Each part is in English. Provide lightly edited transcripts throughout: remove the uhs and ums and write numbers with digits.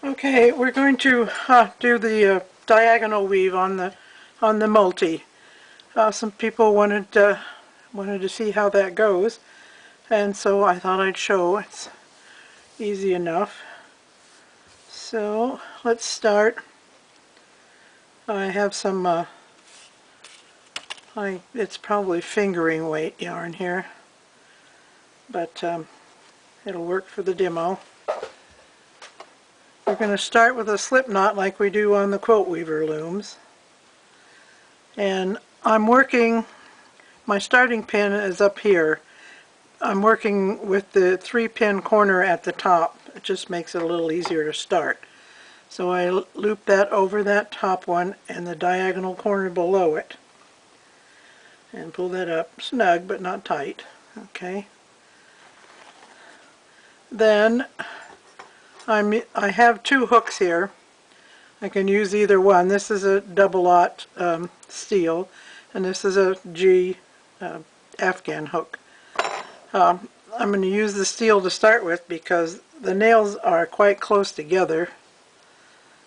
Okay, we're going to do the diagonal weave on the multi. Some people wanted to see how that goes, and so I thought I'd show. It's easy enough. So let's start. I have some. It's probably fingering weight yarn here, but it'll work for the demo. We're going to start with a slip knot like we do on the quilt weaver looms. And I'm working, my starting pin is up here. I'm working with the 3-pin corner at the top. It just makes it a little easier to start. So I loop that over that top one and the diagonal corner below it. And pull that up snug but not tight. Okay. Then I have 2 hooks here. I can use either one. This is a double-aught steel, and this is a G Afghan hook. I'm going to use the steel to start with because the nails are quite close together,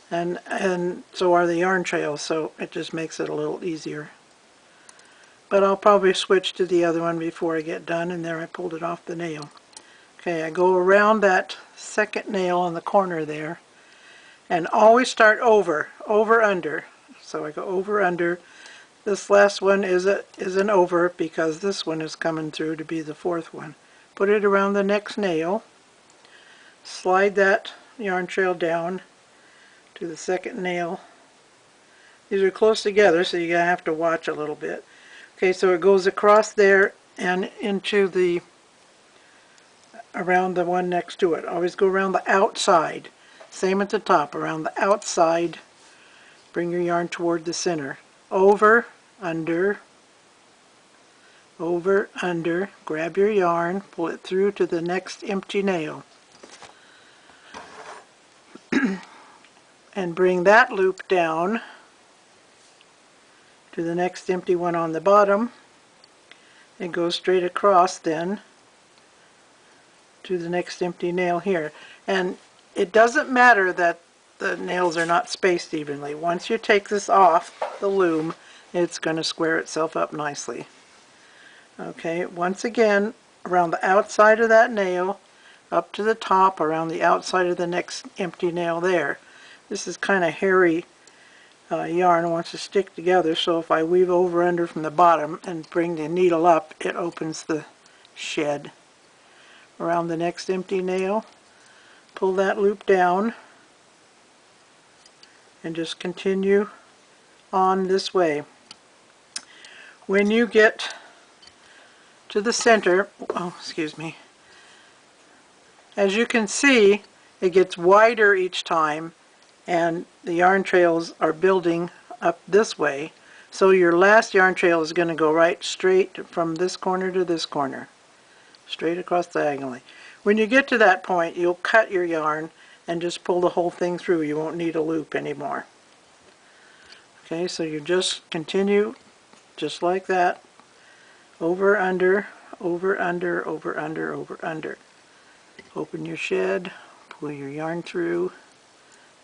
and so are the yarn trails, so it just makes it a little easier. But I'll probably switch to the other one before I get done, and there I pulled it off the nail. Okay, I go around that second nail in the corner there, and always start over, under. So I go over, under. This last one is an over because this one is coming through to be the 4th one. Put it around the next nail. Slide that yarn trail down to the second nail. These are close together, so you're going to have to watch a little bit. Okay, so it goes across there and into the around the one next to it. Always go around the outside. Same at the top, around the outside. Bring your yarn toward the center. Over, under, grab your yarn, pull it through to the next empty nail. And bring that loop down to the next empty one on the bottom. And go straight across then to the next empty nail here. And it doesn't matter that the nails are not spaced evenly. Once you take this off the loom, it's going to square itself up nicely. Okay, once again, around the outside of that nail, up to the top, around the outside of the next empty nail there. This is kind of hairy yarn, wants to stick together, so if I weave over under from the bottom and bring the needle up, it opens the shed. Around the next empty nail, pull that loop down, and just continue on this way. When you get to the center, excuse me, as you can see, it gets wider each time, and the yarn trails are building up this way, so your last yarn trail is going to go right straight from this corner to this corner, straight across diagonally. When you get to that point, you'll cut your yarn and just pull the whole thing through. You won't need a loop anymore. Okay, so you just continue just like that, over, under, over, under, over, under, over, under. Open your shed, pull your yarn through,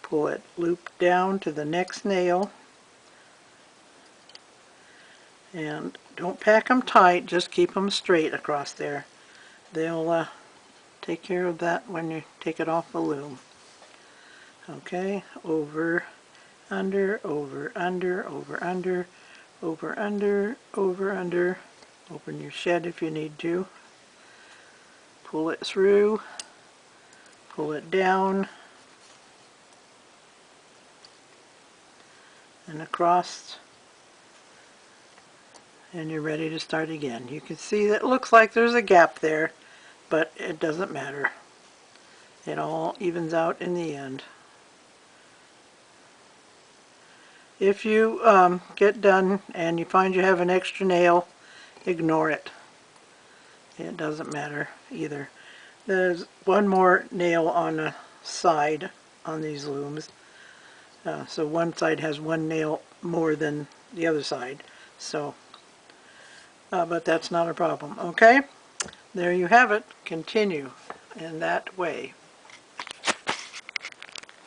pull it loop down to the next nail, and don't pack them tight, just keep them straight across there. They'll take care of that when you take it off the loom. Okay, over, under, over, under, over, under, over, under, over, under. Open your shed if you need to. Pull it through, pull it down, and across, and you're ready to start again. You can see that it looks like there's a gap there, but it doesn't matter. It all evens out in the end. If you get done and you find you have an extra nail, ignore it. It doesn't matter either. There's one more nail on the side on these looms. So one side has one nail more than the other side. So, but that's not a problem. Okay, there you have it. Continue in that way.